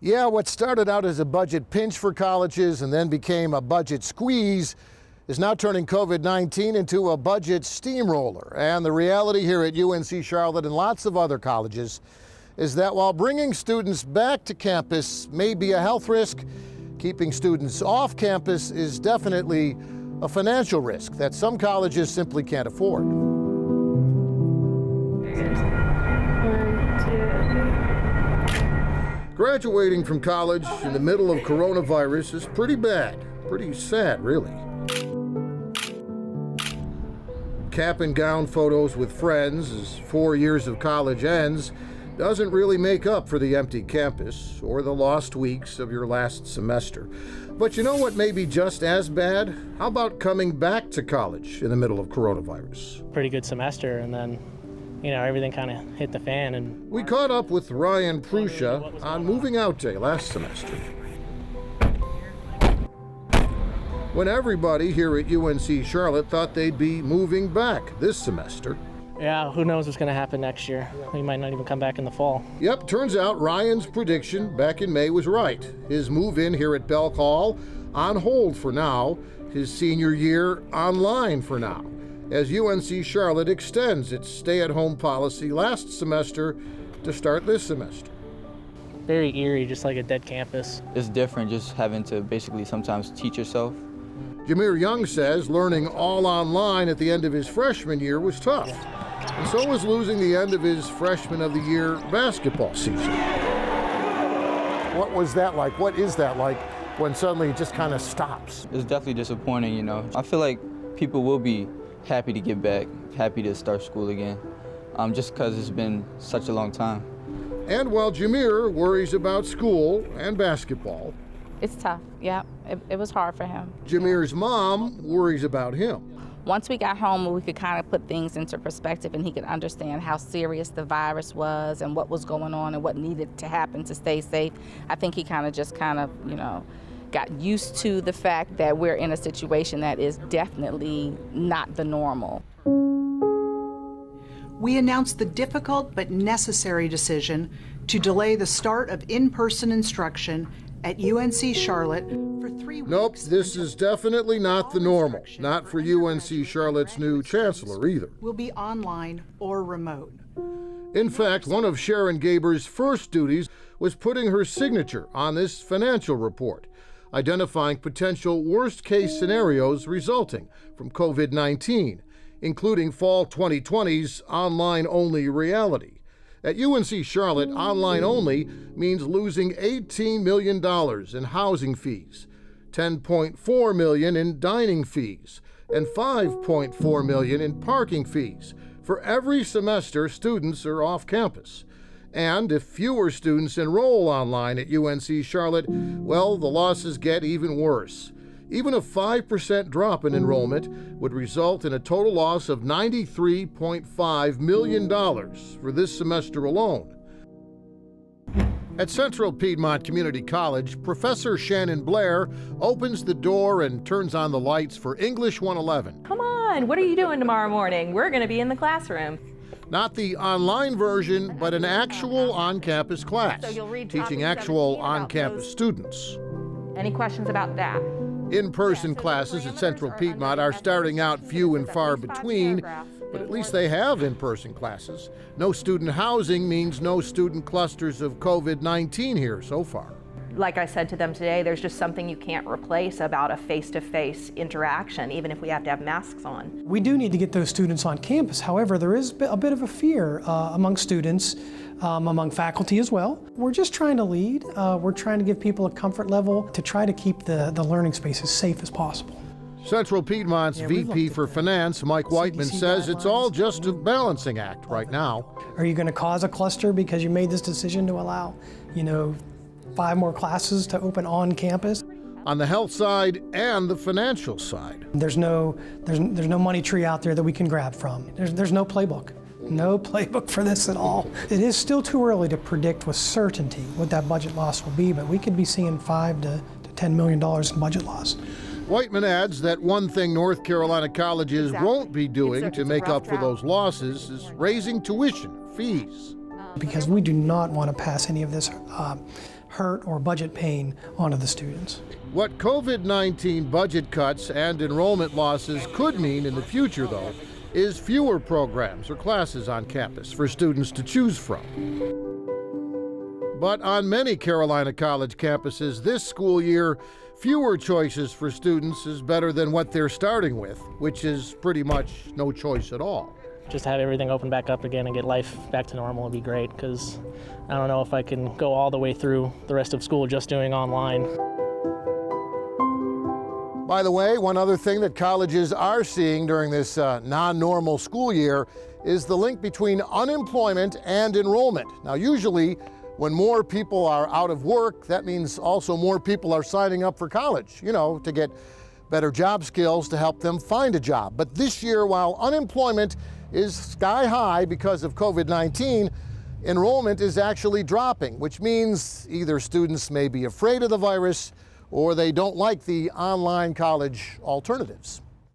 Yeah, what started out as a budget pinch for colleges and then became a budget squeeze is now turning COVID-19 into a budget steamroller. And the reality here at UNC Charlotte and lots of other colleges is that while bringing students back to campus may be a health risk, keeping students off campus is definitely a financial risk that some colleges simply can't afford. Graduating from college in the middle of coronavirus is pretty bad, pretty sad, really. Cap and gown photos with friends as 4 years of college ends doesn't really make up for the empty campus or the lost weeks of your last semester. But you know what may be just as bad? How about coming back to college in the middle of coronavirus? Pretty good semester, and then everything kind of hit the fan. And we caught up with Ryan Prusha on moving out day last semester, when everybody here at UNC Charlotte thought they'd be moving back this semester. Yeah, who knows what's going to happen next year? We might not even come back in the fall. Yep, turns out Ryan's prediction back in May was right. His move in here at Belk Hall on hold for now, his senior year online for now, as UNC Charlotte extends its stay-at-home policy last semester to start this semester. Very eerie, just like a dead campus. It's different just having to basically sometimes teach yourself. Jameer Young says learning all online at the end of his freshman year was tough. And so was losing the end of his freshman of the year basketball season. What was that like? What is that like when suddenly it just kind of stops? It's definitely disappointing, I feel like people will be happy to get back, happy to start school again, just because it's been such a long time. And while Jameer worries about school and basketball, it's tough, yeah. It was hard for him. Jameer's mom worries about him. Once we got home, we could kind of put things into perspective and he could understand how serious the virus was and what was going on and what needed to happen to stay safe. I think he got used to the fact that we're in a situation that is definitely not the normal. We announced the difficult but necessary decision to delay the start of in-person instruction at UNC Charlotte for 3 weeks. Nope, this is definitely not the normal. Not for UNC Charlotte's new chancellor either. Will be online or remote. In fact, one of Sharon Gaber's first duties was putting her signature on this financial report, identifying potential worst-case scenarios resulting from COVID-19, including fall 2020's online-only reality. At UNC Charlotte, online only means losing $18 million in housing fees, $10.4 million in dining fees, and $5.4 million in parking fees for every semester students are off campus. And if fewer students enroll online at UNC Charlotte, well, the losses get even worse. Even a 5% drop in enrollment would result in a total loss of $93.5 million for this semester alone. At Central Piedmont Community College, Professor Shannon Blair opens the door and turns on the lights for English 111. Come on, what are you doing tomorrow morning? We're going to be in the classroom. Not the online version, but an actual on-campus class, teaching actual on-campus students. Any questions about that? In-person classes at Central Piedmont are starting out few and far between, but at least they have in-person classes. No student housing means no student clusters of COVID-19 here so far. Like I said to them today, there's just something you can't replace about a face-to-face interaction, even if we have to have masks on. We do need to get those students on campus. However, there is a bit of a fear among students, among faculty as well. We're just trying to lead. We're trying to give people a comfort level to try to keep the learning space as safe as possible. Central Piedmont's VP for Finance, Mike Whiteman, says it's all just a balancing act right now. Are you going to cause a cluster because you made this decision to allow, 5 more classes to open on campus? On the health side and the financial side. There's no money tree out there that we can grab from. There's no playbook. No playbook for this at all. It is still too early to predict with certainty what that budget loss will be, but we could be seeing $5 to $10 million in budget loss. Whiteman adds that one thing North Carolina colleges won't be doing to make up for those losses is raising tuition fees. because we do not want to pass any of this hurt or budget pain onto the students. What COVID-19 budget cuts and enrollment losses could mean in the future, though, is fewer programs or classes on campus for students to choose from. But on many Carolina College campuses this school year, fewer choices for students is better than what they're starting with, which is pretty much no choice at all. Just have everything open back up again and get life back to normal would be great, because I don't know if I can go all the way through the rest of school just doing online. By the way, one other thing that colleges are seeing during this non-normal school year is the link between unemployment and enrollment. Now, usually when more people are out of work, that means also more people are signing up for college, to get better job skills to help them find a job. But this year, while unemployment is sky high because of COVID-19, enrollment is actually dropping, which means either students may be afraid of the virus or they don't like the online college alternatives.